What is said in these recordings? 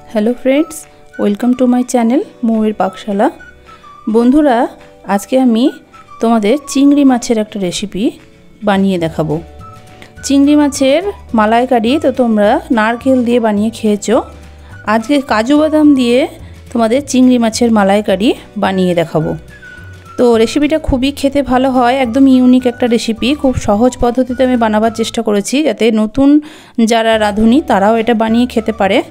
Hello friends welcome to my channel मौয়ের पाकशाला। बंधुरा आज के आमी तोमादेर चिंगड़ी माछेर एक रेसिपि बानिये देखाबो। चिंगड़ी माछेर मालाइकारी तो तोमरा नारकेल दिए बानिये खेयेछो, आज के काजू बादाम दिए तोमादेर चिंगड़ी माछेर मालाइकारी बानिये देखाबो। तो रेसिपिटा खूबी खेते भालो हय, एकदम इउनिक एक रेसिपि, खूब सहज पद्धतिते आमी बानाबार चेष्टा करेछि जाते नतून जारा राधुनी ताराओ एटा बानिये खेते पारे।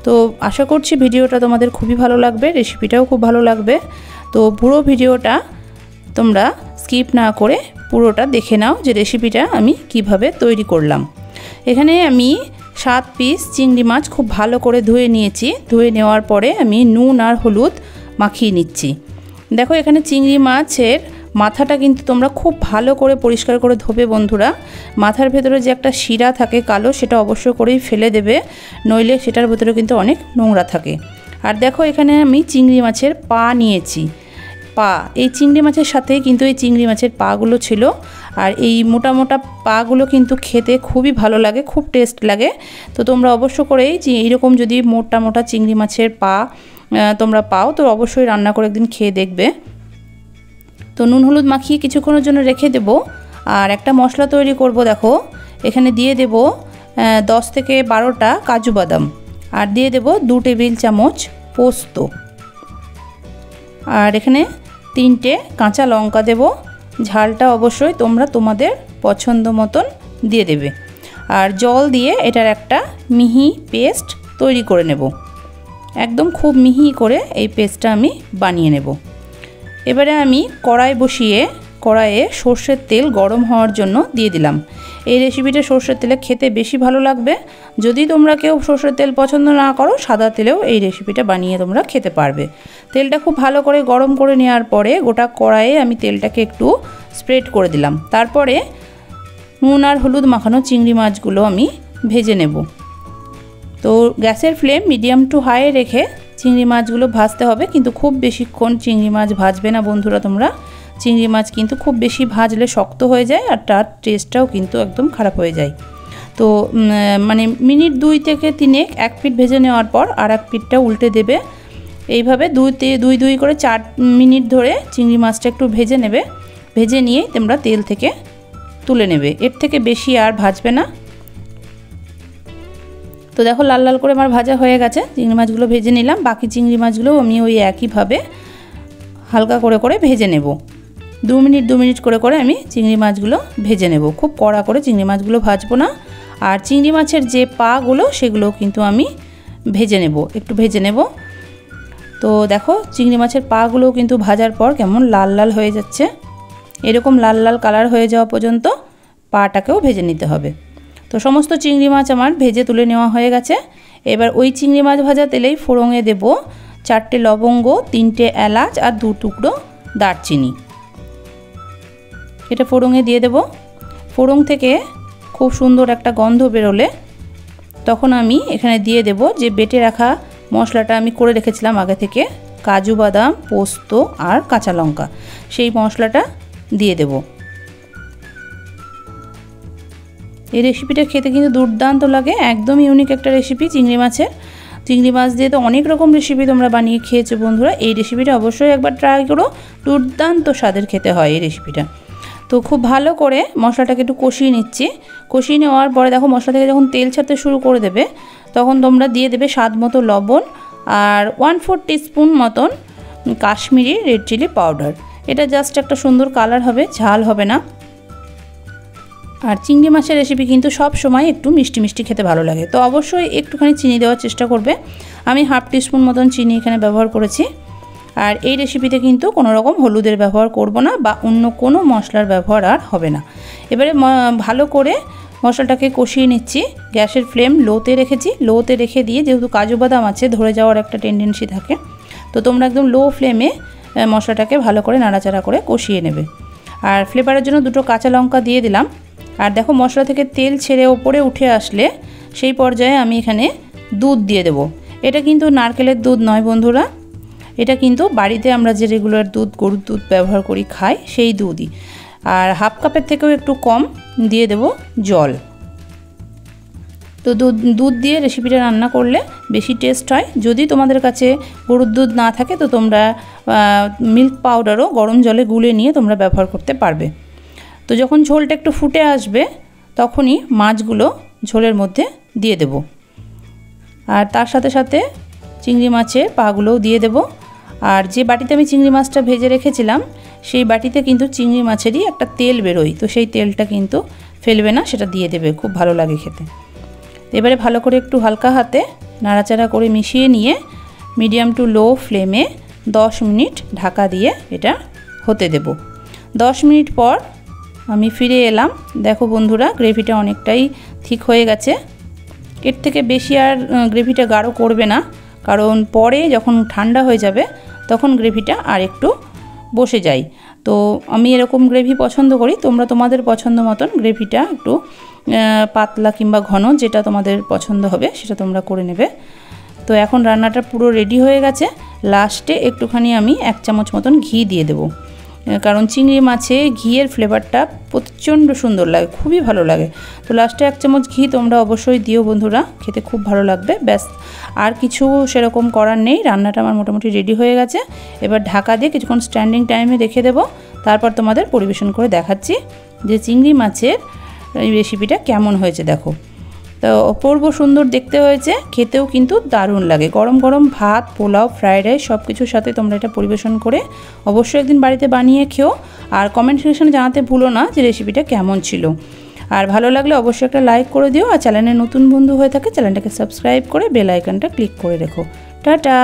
तो आशा करछि भिडियोटा तोमादेर खूबई भालो लागबे, रेसिपिटाओ खूब भालो लागबे। तो पुरो भिडियोटा तोमरा स्किप ना करे पुरोटा देखे नाओ जे रेसिपिटा आमी किभाबे तैरी करलाम। एखाने आमी 7 पिस चिंगड़ी माछ खूब भालो करे धुए निয়েছি। धुए नेওয়ার परे आमी নুন আর হলুদ মাখিয়ে নিচ্ছি। देखो एखाने चिंगड़ी माछेर माथाटा किन्तु तोमरा खूब भालो करे परिष्कार करे धोबे बंधुरा। माथार भेतरे जे एकटा शिरा थाके कालो सेटा अवश्य करेई फेले देबे, नइले सेटार भेतरे किन्तु अनेक নোংরা থাকে। আর देखो एखाने आमी चिंगड़ी माछेर पा निয়েছি। पा এই চিংড়ি মাছের সাথে কিন্তু এই চিংড়ি মাছের পাগুলো ছিল, আর এই মোটা মোটা পাগুলো কিন্তু খেতে খুবই ভালো লাগে, খুব টেস্ট লাগে। তো তোমরা অবশ্য করেই যে এইরকম যদি মোটা মোটা চিংড়ি মাছের পা তোমরা পাও তো অবশ্যই রান্না করে একদিন খেয়ে দেখবে। তো নুন হলুদ মাখিয়ে কিছুক্ষণের জন্য রেখে দেব। আর একটা মশলা তৈরি করব। দেখো এখানে দিয়ে দেব 10 থেকে 12টা কাজু বাদাম, আর দিয়ে দেব 2 টেবিল চামচ পোস্ত, আর এখানে 3টে কাঁচা লঙ্কা দেব। ঝালটা অবশ্যই তোমরা তোমাদের পছন্দ মতন দিয়ে দেবে। আর জল দিয়ে এটার একটা মিহি পেস্ট তৈরি করে নেব। একদম খুব মিহি করে এই পেস্টটা আমি বানিয়ে নেব। এবারে আমি কড়াই বসিয়ে কড়াইয়ে সরষের তেল গরম হওয়ার জন্য দিয়ে দিলাম। এই রেসিপিটা সরষের তেলে খেতে বেশি ভালো লাগবে। যদি তোমরা কেউ সরষের তেল পছন্দ না করো সাদা তেলেও এই রেসিপিটা বানিয়ে তোমরা খেতে পারবে। তেলটা খুব ভালো করে গরম করে নেওয়ার পরে গোটা কড়াইয়ে আমি তেলটাকে একটু স্প্রেড করে দিলাম। তারপরে নুন আর হলুদ মাখানো চিংড়ি মাছগুলো আমি ভেজে নেব। তো গ্যাসের ফ্লেম মিডিয়াম টু হাই রেখে চিংড়ি মাছগুলো ভাজতে হবে, কিন্তু খুব বেশিক্ষণ চিংড়ি মাছ ভাজবে না বন্ধুরা তোমরা। চিংড়ি মাছ কিন্তু খুব বেশি ভাজলে শক্ত হয়ে যায় আর তার টেস্টটাও কিন্তু একদম খারাপ হয়ে যায়। তো মানে মিনিট 2 থেকে 3 এক পিঠ ভেজে নেওয়ার পর আর এক পিঠটা উল্টে দেবে। এইভাবে 2 করে 4 মিনিট ধরে চিংড়ি মাছটা একটু ভেজে নেবে। ভেজে নিয়ে তোমরা তেল থেকে তুলে নেবে, এর থেকে বেশি আর ভাজবে না। তো দেখো লাল লাল করে আমার ভাজা হয়ে গেছে, চিংড়ি মাছগুলো ভেজে নিলাম। বাকি চিংড়ি মাছগুলো আমি ওই একইভাবে হালকা করে করে ভেজে নেব। 2 মিনিট করে আমি চিংড়ি মাছগুলো ভেজে নেব। খুব কড়া করে চিংড়ি মাছগুলো ভাজবো না। আর চিংড়ি মাছের যে পাগুলো সেগুলো কিন্তু আমি ভেজে নেব, একটু ভেজে নেব। তো দেখো চিংড়ি মাছের পাগুলো কিন্তু ভাজার পর কেমন লাল লাল হয়ে যাচ্ছে। এরকম লাল লাল কালার হয়ে যাওয়া পর্যন্ত পাটাকেও ভেজে নিতে হবে। তো সমস্ত চিংড়ি মাছ আমার ভেজে তুলে নেওয়া হয়ে গেছে। এবার ওই চিংড়ি মাছ ভাজা তেলেই ফোড়ঙে দেব 4টে লবঙ্গ, 3টে এলাচ আর 2 টুকরো দারচিনি। এটা ফোড়ঙে দিয়ে দেব। ফোড়ং থেকে খুব সুন্দর একটা গন্ধ বেরোলে তখন আমি এখানে দিয়ে দেব যে বেটে রাখা মশলাটা আমি করে রেখেছিলাম আগে থেকে, কাজু বাদাম, পোস্ত আর কাঁচা লঙ্কা, সেই মশলাটা দিয়ে দেব। এই রেসিপিটা খেতে কিন্তু দুর্দান্ত লাগে, একদম ইউনিক একটা রেসিপি চিংড়ি মাছের। চিংড়ি মাছ দিয়ে তো অনেক রকম রেসিপি তোমরা বানিয়ে খেয়েছো বন্ধুরা, এই রেসিপিটা অবশ্যই একবার ট্রাই করো, দুর্দান্ত স্বাদের খেতে হয় এই রেসিপিটা। তো খুব ভালো করে মশলাটাকে একটু কষিয়ে নিচ্ছি। কষিয়ে নেওয়ার পরে দেখো মশলা থেকে যখন তেল ছাড়তে শুরু করে দেবে তখন তোমরা দিয়ে দেবে স্বাদ মতো লবণ আর 1/4 টিস্পুন মতন কাশ্মীরি রেড চিলি পাউডার। এটা জাস্ট একটা সুন্দর কালার হবে, ঝাল হবে না। আর চিংড়ি মাছের রেসিপি কিন্তু সব সময় একটু মিষ্টি মিষ্টি খেতে ভালো লাগে, তো অবশ্যই একটুখানি চিনি দেওয়ার চেষ্টা করবে। আমি 1/2 টিস্পুন মতন চিনি এখানে ব্যবহার করেছি। আর এই রেসিপিতে কিন্তু কোনো রকম হলুদের ব্যবহার করব না বা অন্য কোনো মশলার ব্যবহার আর হবে না। এবারে ভালো করে মশলাটাকে কষিয়ে নিচ্ছি। গ্যাসের ফ্লেম লোতে রেখেছি। লোতে রেখে দিয়ে, যেহেতু কাজু বাদাম আছে ধরে যাওয়ার একটা টেন্ডেন্সি থাকে, তো তোমরা একদম লো ফ্লেমে মশলাটাকে ভালো করে নাড়াচাড়া করে কষিয়ে নেবে। আর ফ্লেভারের জন্য 2টো কাঁচা লঙ্কা দিয়ে দিলাম। আর দেখো মশলা থেকে তেল ছেড়ে ওপরে উঠে আসলে সেই পর্যায়ে আমি এখানে দুধ দিয়ে দেব। এটা কিন্তু নারকেলের দুধ নয় বন্ধুরা, এটা কিন্তু বাড়িতে আমরা যে রেগুলার দুধ, গরুর দুধ ব্যবহার করি খাই সেই দুধই। আর 1/2 কাপের থেকেও একটু কম দিয়ে দেব জল। তো দুধ দিয়ে রেসিপিটা রান্না করলে বেশি টেস্ট হয়। যদি তোমাদের কাছে গরুর দুধ না থাকে তো তোমরা মিল্ক পাউডারও গরম জলে গুলে নিয়ে তোমরা ব্যবহার করতে পারবে। তো যখন ঝোলটা একটু ফুটে আসবে তখনই মাছগুলো ঝোলের মধ্যে দিয়ে দেব, আর তার সাথে সাথে চিংড়ি মাছের পাগুলোও দিয়ে দেব। আর যে বাটিতে আমি চিংড়ি মাছটা ভেজে রেখেছিলাম সেই বাটিতে কিন্তু চিংড়ি মাছেরই একটা তেল বেরোয়, তো সেই তেলটা কিন্তু ফেলবে না, সেটা দিয়ে দেবে, খুব ভালো লাগে খেতে। এবারে ভালো করে একটু হালকা হাতে নাড়াচাড়া করে মিশিয়ে নিয়ে মিডিয়াম টু লো ফ্লেমে 10 মিনিট ঢাকা দিয়ে এটা হতে দেব। 10 মিনিট পর আমি ফিরে এলাম। দেখো বন্ধুরা, গ্রেভিটা অনেকটাই ঠিক হয়ে গেছে। এর থেকে বেশি আর গ্রেভিটা গাঢ় করবে না, কারণ পরে যখন ঠান্ডা হয়ে যাবে তখন গ্রেভিটা আর একটু বসে যায়। তো আমি এরকম গ্রেভি পছন্দ করি, তোমরা তোমাদের পছন্দ মতন গ্রেভিটা একটু পাতলা কিংবা ঘন, যেটা তোমাদের পছন্দ হবে সেটা তোমরা করে নেবে। তো এখন রান্নাটা পুরো রেডি হয়ে গেছে। লাস্টে একটুখানি আমি 1 চামচ মতন ঘি দিয়ে দেবো, কারণ চিংড়ি মাছে ঘিয়ের ফ্লেভারটা প্রচণ্ড সুন্দর লাগে, খুবই ভালো লাগে। তো লাস্টে 1 চামচ ঘি তোমরা অবশ্যই দিও বন্ধুরা, খেতে খুব ভালো লাগবে। ব্যাস, আর কিছু সেরকম করার নেই। রান্নাটা আমার মোটামুটি রেডি হয়ে গেছে। এবার ঢাকা দিয়ে কিছুক্ষণ স্ট্যান্ডিং টাইমে রেখে দেবো, তারপর তোমাদের পরিবেশন করে দেখাচ্ছি যে চিংড়ি মাছের এই রেসিপিটা কেমন হয়েছে। দেখো, তো অপূর্ব সুন্দর দেখতে হয়েছে, খেতেও কিন্তু দারুণ লাগে। গরম গরম ভাত, পোলাও, ফ্রায়েড রাইস সব কিছুর সাথে তোমরা এটা পরিবেশন করে অবশ্যই একদিন বাড়িতে বানিয়ে খেও। আর কমেন্ট সেকশনে জানাতে ভুলো না যে রেসিপিটা কেমন ছিল। আর ভালো লাগলে অবশ্যই একটা লাইক করে দিও, আর চ্যানেলে নতুন বন্ধু হয়ে থাকে চ্যানেলটাকে সাবস্ক্রাইব করে বেল আইকনটা ক্লিক করে রেখো। টাটা।